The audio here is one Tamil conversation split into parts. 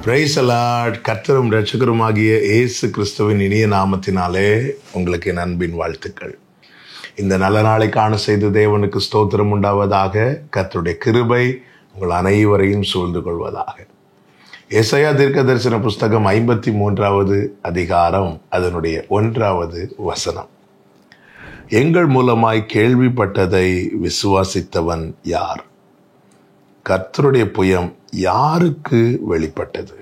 Praise the Lord. கர்த்தரும் இரட்சகருமாகிய இயேசு கிறிஸ்துவின் இனிய நாமத்தினாலே உங்களுக்கு என் அன்பின் வாழ்த்துக்கள். இந்த நல்ல நாளை காண செய்த தேவனுக்கு ஸ்தோத்திரம் உண்டாவதாக. கர்த்தருடைய கிருபை உங்கள் அனைவரையும் சூழ்ந்து கொள்வதாக. எசையா தீர்க்கதரிசன புஸ்தகம் 53வது அதிகாரம் அதனுடைய 1வது வசனம். எங்கள் மூலமாய் கேள்விப்பட்டதை விசுவாசித்தவன் யார்? கர்த்தருடைய புயம் யாருக்கு வெளிப்பட்டது?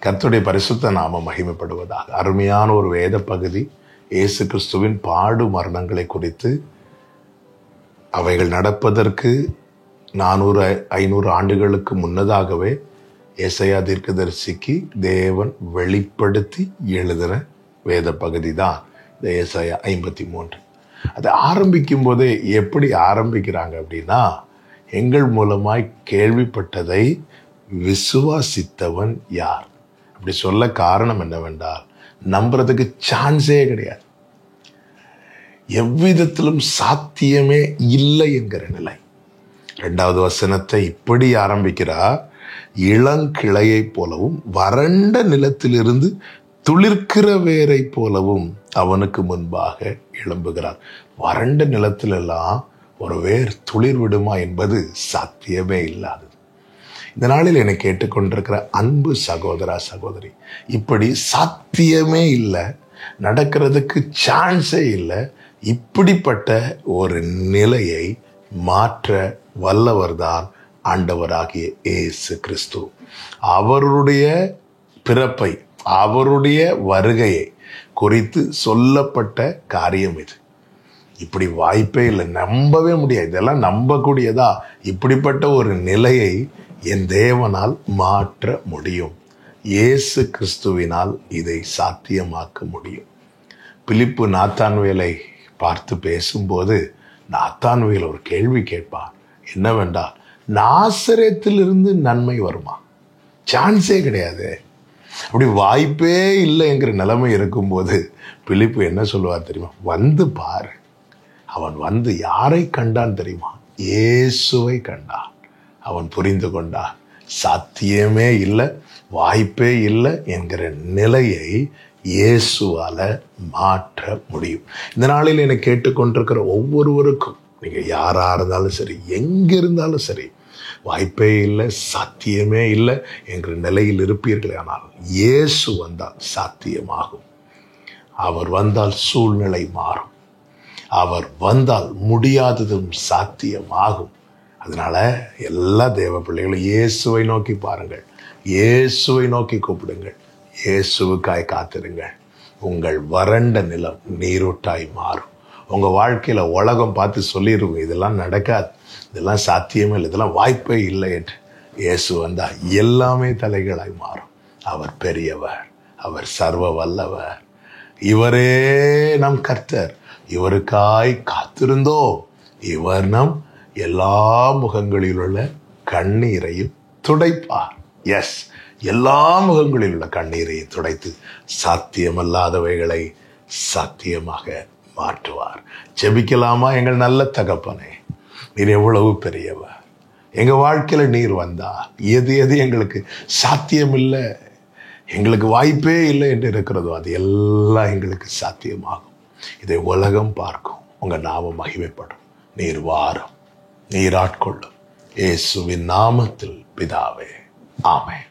கர்த்தருடைய பரிசுத்த நாமம் மகிமைப்படுவதாக. அருமையான ஒரு வேத பகுதி. இயேசு கிறிஸ்துவின் பாடு மரணங்களை குறித்து, அவைகள் நடப்பதற்கு 400-500 ஆண்டுகளுக்கு முன்னதாகவே எசையா தீர்க்கதரிசிக்கு தேவன் வெளிப்படுத்தி எழுதின வேத பகுதி தான் இந்த எசையா 53. அதை ஆரம்பிக்கும் போதே எப்படி ஆரம்பிக்கிறாங்க அப்படின்னா, எங்கள் மூலமாய் கேள்விப்பட்டதை விசுவாசித்தவன் யார்? அப்படி சொல்ல காரணம் என்னவென்றால், நம்புறதுக்கு சான்ஸே கிடையாது, எவ்விதத்திலும் சாத்தியமே இல்லை என்கிற நிலை. 2வது வசனத்தை இப்படி ஆரம்பிக்கிறார்: இளங்கிளையை போலவும் வறண்ட நிலத்திலிருந்து துளிர்க்கிற வேரை போலவும் அவனுக்கு முன்பாக எழும்புகிறார். வறண்ட நிலத்திலெல்லாம் ஒரு வேர் துளிர் விடுமா என்பது சாத்தியமே இல்லாதது. இந்த நாளில் என்னை கேட்டுக்கொண்டிருக்கிற அன்பு சகோதரா சகோதரி, இப்படி சாத்தியமே இல்லை, நடக்கிறதுக்கு சான்ஸே இல்லை, இப்படிப்பட்ட ஒரு நிலையை மாற்ற வல்லவர்தான் ஆண்டவராகிய இயேசு கிறிஸ்து. அவருடைய பிறப்பை, அவருடைய வருகையை குறித்து சொல்லப்பட்ட காரியம் இது. இப்படி வாய்ப்பே இல்லை, நம்பவே முடியாது. இதெல்லாம் நம்பக்கூடியதா? இப்படிப்பட்ட ஒரு நிலையை என் தேவனால் மாற்ற முடியும். இயேசு கிறிஸ்துவினால் இதை சாத்தியமாக்க முடியும். பிலிப்பு நாத்தான்வேலை பார்த்து பேசும்போது நாத்தான்வேல் ஒரு கேள்வி கேட்பார். என்னவென்றால், நாசரேத்திலிருந்து நன்மை வருமா? சான்ஸே கிடையாது. அப்படி வாய்ப்பே இல்லை என்கிற நிலைமை இருக்கும்போது பிலிப்பு என்ன சொல்லுவார் தெரியுமா? வந்து பாரு. அவன் வந்து யாரை கண்டான் தெரியுமா? இயேசுவை கண்டான். அவன் புரிந்து கொண்டான், சாத்தியமே இல்லை, வாய்ப்பே இல்லை என்கிற நிலையை இயேசுவால மாற்ற முடியும். இந்த நாளில் என்னை கேட்டுக்கொண்டிருக்கிற ஒவ்வொருவருக்கும், நீங்க யாரா இருந்தாலும் சரி, எங்க இருந்தாலும் சரி, வாய்ப்பே இல்லை, சாத்தியமே இல்லை என்கிற நிலையில் இருப்பீர்களே, ஆனால் இயேசு வந்தால் சாத்தியமாகும். அவர் வந்தால் சூழ்நிலை மாறும். அவர் வந்தால் முடியாததும் சாத்தியமாகும். அதனால எல்லா தேவ பிள்ளைகளும் இயேசுவை நோக்கி பாருங்கள், இயேசுவை நோக்கி கூப்பிடுங்கள், இயேசுவுக்காய் காத்திருங்கள். உங்கள் வறண்ட நிலம் நீரூட்டாய் மாறும். உங்க வாழ்க்கையில உலகம் பார்த்து சொல்லிடுங்க, இதெல்லாம் நடக்காது, இதெல்லாம் சாத்தியமே இல்லை, இதெல்லாம் வாய்ப்பே இல்லை என்று. இயேசு வந்தா எல்லாமே தலைகளாய் மாறும். அவர் பெரியவர், அவர் சர்வ வல்லவர், இவரே நம் கர்த்தர், இவருக்காய் காத்திருந்தோம், இவர் நம் எல்லா முகங்களில் உள்ள கண்ணீரையும் துடைப்பார். எஸ், எல்லா முகங்களில் உள்ள கண்ணீரையும் துடைத்து சாத்தியமல்லாதவைகளை சாத்தியமாக மாற்றுவார். ஜெபிக்கலாமா? எங்கள் நல்ல தகப்பனே, நீர் எவ்வளவு பெரியவர். எங்க வாழ்க்கையில நீர் வந்தா எது எது எங்களுக்கு சாத்தியம் இல்லை, எங்களுக்கு வாய்ப்பே இல்லை என்று இருக்கிறதோ அது எல்லாம் எங்களுக்கு சாத்தியமாகும். இதை உலகம் பார்க்கும், உங்க நாமம் மகிமைப்படும். நீர் வாரும், நீர் ஆட்கொள்ளும். இயேசுவின் நாமத்தில் பிதாவே, ஆமென்.